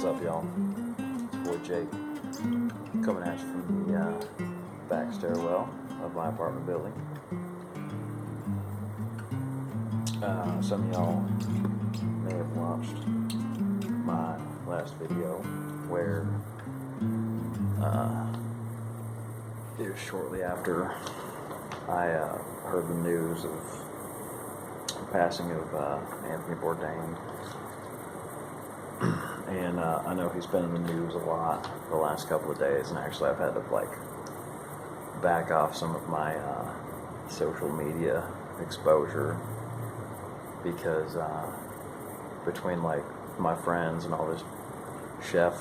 What's up, y'all? It's boy Jake coming at you from the back stairwell of my apartment building. Some of y'all may have watched my last video where it was shortly after I heard the news of the passing of Anthony Bourdain. And I know he's been in the news a lot the last couple of days, and actually I've had to back off some of my social media exposure because between my friends and all this chef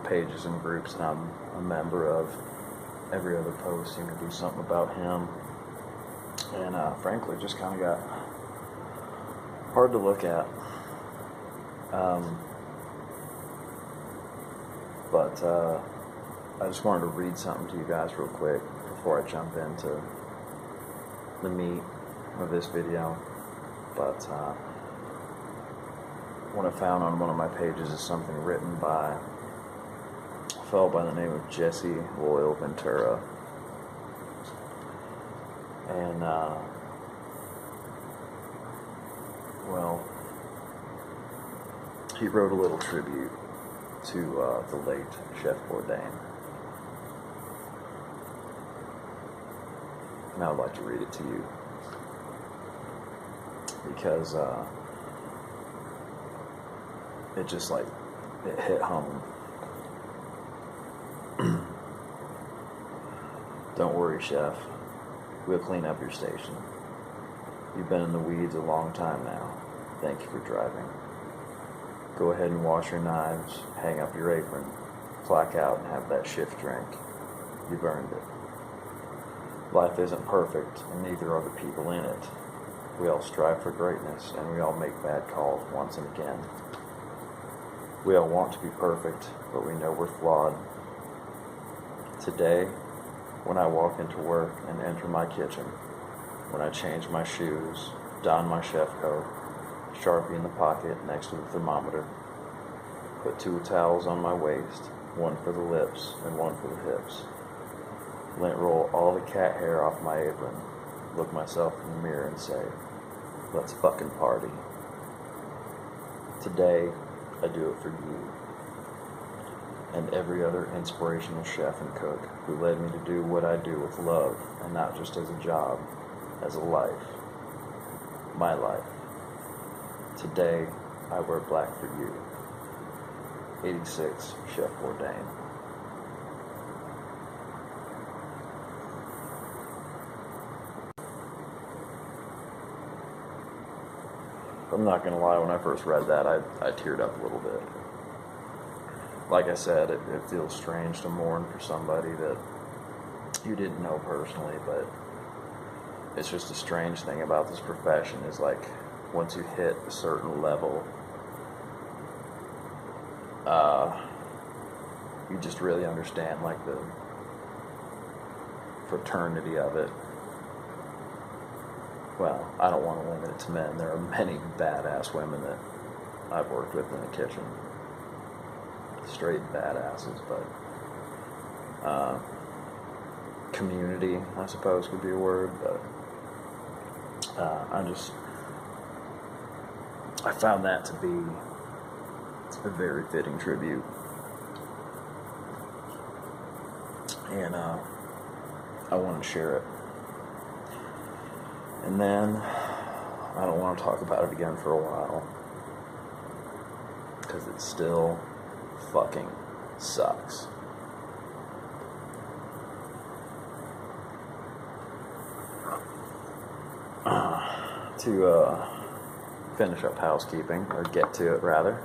pages and groups that I'm a member of, every other post seemed to do something about him, and frankly just kind of got hard to look at. But I just wanted to read something to you guys real quick before I jump into the meat of this video. But what I found on one of my pages is something written by a fellow by the name of Jesse Loyal Ventura. And, well, he wrote a little tribute to the late Chef Bourdain. And I would like to read it to you because it just it hit home. Don't worry, Chef. We'll clean up your station. You've been in the weeds a long time now. Thank you for driving. Go ahead and wash your knives, hang up your apron, clock out, and have that shift drink. You've earned it. Life isn't perfect, and neither are the people in it. We all strive for greatness, and we all make bad calls once and again. We all want to be perfect, but we know we're flawed. Today, when I walk into work and enter my kitchen, when I change my shoes, don my chef coat, Sharpie in the pocket next to the thermometer, put 2 towels on my waist, one for the lips and one for the hips, lint roll all the cat hair off my apron, look myself in the mirror and say, let's fucking party. Today, I do it for you and every other inspirational chef and cook who led me to do what I do with love and not just as a job, as a life, my life. Today, I wear black for you. 86, Chef Bourdain. I'm not going to lie, when I first read that, I teared up a little bit. Like I said, it feels strange to mourn for somebody that you didn't know personally, but it's just a strange thing about this profession is once you hit a certain level, you just really understand the fraternity of it. Well, I don't want to limit it to men. There are many badass women that I've worked with in the kitchen. Straight badasses, but community, I suppose, could be a word, but I found that to be a very fitting tribute. And I want to share it. And then I don't want to talk about it again for a while because it still fucking sucks. To finish up housekeeping, or get to it rather.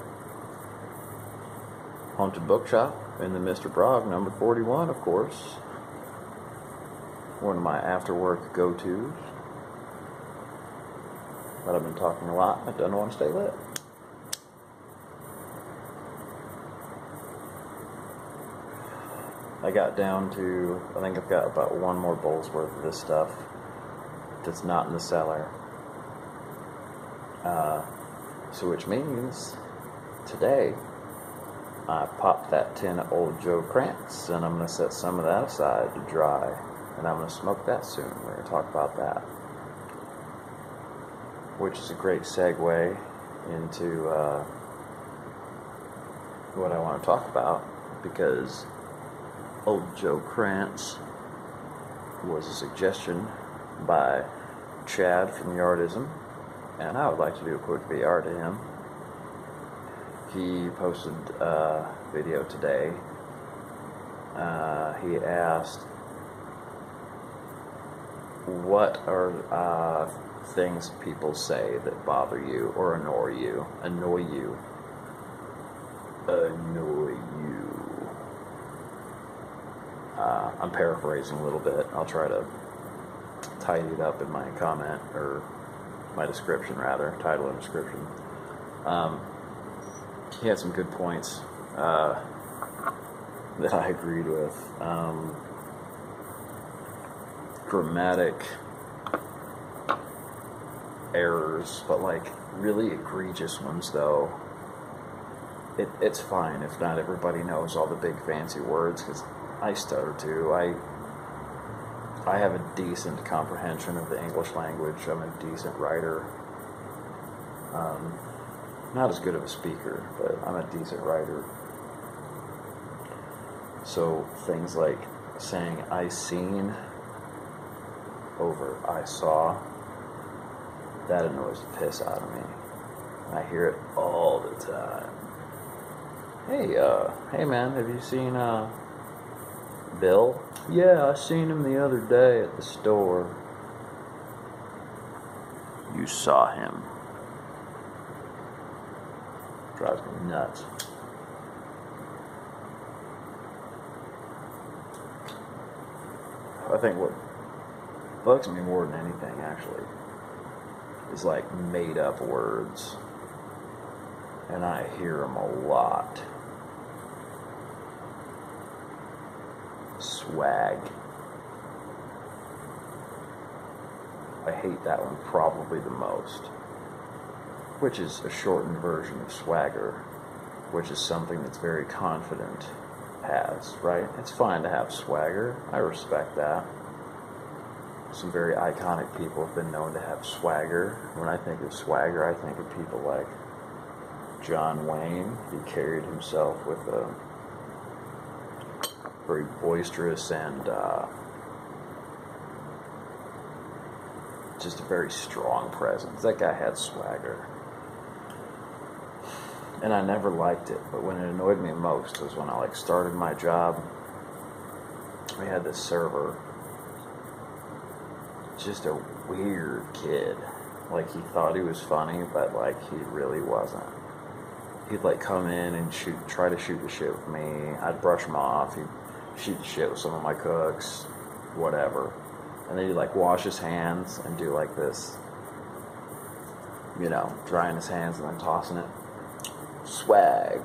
Haunted Bookshop in the Mr. Brogg, number 41, of course. One of my after-work go-tos. But I've been talking a lot. I don't want to stay lit. I got down to, I think I've got about one more bowl's worth of this stuff that's not in the cellar. So which means today I popped that tin of Old Joe Krantz, and I'm going to set some of that aside to dry, and I'm going to smoke that soon. We're going to talk about that, which is a great segue into what I want to talk about, because Old Joe Krantz was a suggestion by Chad from Yardism, and I would like to do a quick VR to him. He posted a video today. He asked, what are things people say that bother you or annoy you? I'm paraphrasing a little bit. I'll try to tidy it up in my comment, or my description rather, title and description. He had some good points that I agreed with. Grammatic errors, but like really egregious ones though. It's fine if not everybody knows all the big fancy words, because I stutter too. I have a decent comprehension of the English language. I'm a decent writer. Not as good of a speaker, but I'm a decent writer. So things like saying I seen over I saw, that annoys the piss out of me. I hear it all the time. Hey man, have you seen Bill? Yeah, I seen him the other day at the store. You saw him. Drives me nuts. I think what bugs me more than anything, actually, is like made up words. And I hear them a lot. Swag. I hate that one probably the most, which is a shortened version of swagger, which is something that's very confident has, right? It's fine to have swagger. I respect that. Some very iconic people have been known to have swagger. When I think of swagger, I think of people like John Wayne. He carried himself with a very boisterous and just a very strong presence. That guy had swagger. And I never liked it, but when it annoyed me most was when I started my job. We had this server, just a weird kid. He thought he was funny, but he really wasn't. He'd come in and try to shoot the shit with me. I'd brush him off. He'd shoot the shit with some of my cooks, whatever. And then he'd wash his hands and do this, drying his hands and then tossing it. Swag.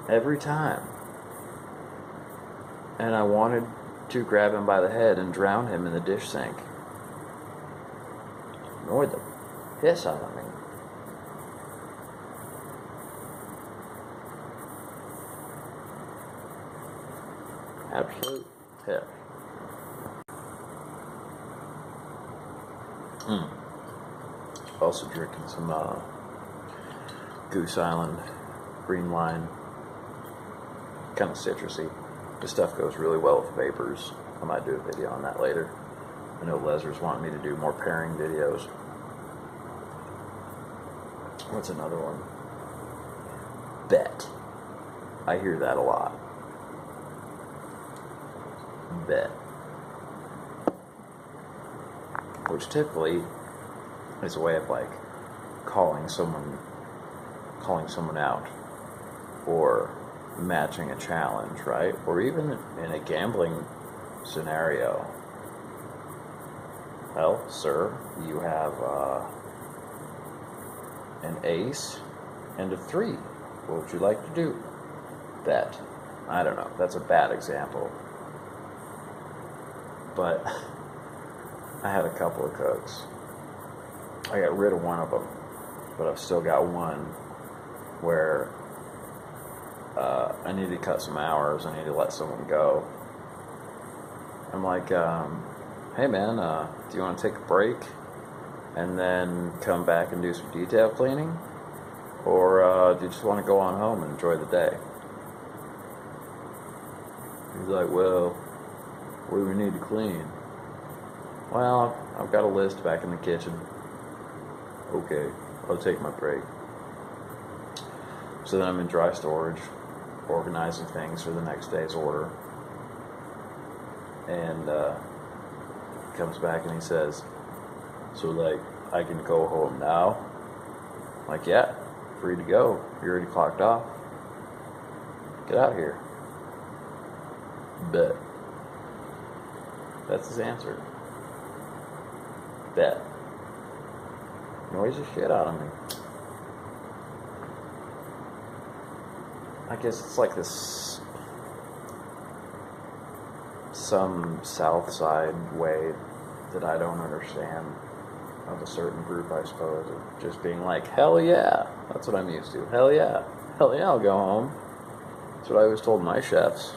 Every time. And I wanted to grab him by the head and drown him in the dish sink. Annoyed the piss out of me. Absolute piss. Also drinking some Goose Island green line, kind of citrusy. This stuff goes really well with vapors. I might do a video on that later. I know Leslie's wanting me to do more pairing videos. What's another one? Bet. I hear that a lot. Bet. Which typically is a way of calling someone out, or matching a challenge, right? Or even in a gambling scenario. Well, sir, you have an ace and a 3. What would you like to do? Bet. I don't know. That's a bad example. But I had a couple of cooks. I got rid of one of them, but I've still got one where I need to cut some hours. I need to let someone go. I'm like, hey man, do you want to take a break and then come back and do some detail cleaning? Or do you just want to go on home and enjoy the day? He's like, well, what do we need to clean? Well, I've got a list back in the kitchen. Okay, I'll take my break. So then I'm in dry storage, organizing things for the next day's order. And he comes back and he says, so like, I can go home now? I'm like, yeah, free to go. You're already clocked off. Get out of here. Bet. That's his answer. Bet. Annoys the shit out of me. I guess it's like this, some South Side way that I don't understand of a certain group, I suppose, of just being like, hell yeah, that's what I'm used to. Hell yeah, I'll go home. That's what I always told my chefs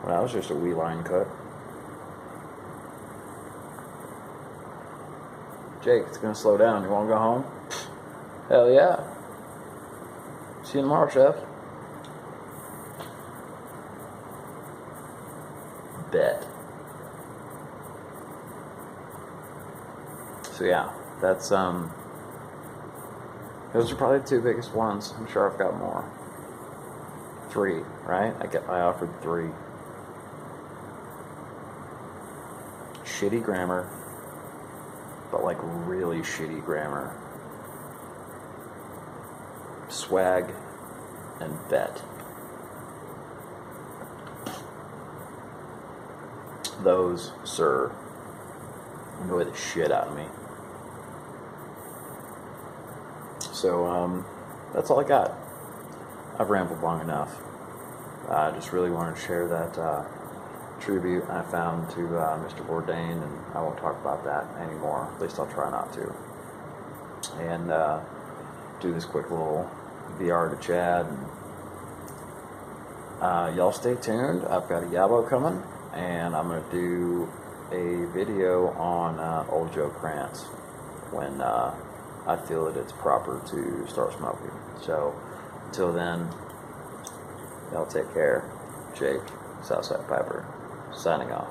when I was just a wee line cook. Jake, it's gonna slow down. You wanna go home? Hell yeah. See you tomorrow, chef. Bet. So yeah, that's those are probably the two biggest ones. I'm sure I've got more. 3, right? I offered 3. Shitty grammar, but like really shitty grammar. Swag and bet. Those, sir, annoy the shit out of me. So, that's all I got. I've rambled long enough. I just really wanted to share that tribute I found to Mr. Bourdain, and I won't talk about that anymore. At least I'll try not to. And do this quick little VR to Chad. And, y'all stay tuned. I've got a Yabo coming, and I'm going to do a video on old Joe Krantz when I feel that it's proper to start smoking. So, until then, y'all take care. Jake, Southside Piper, signing off.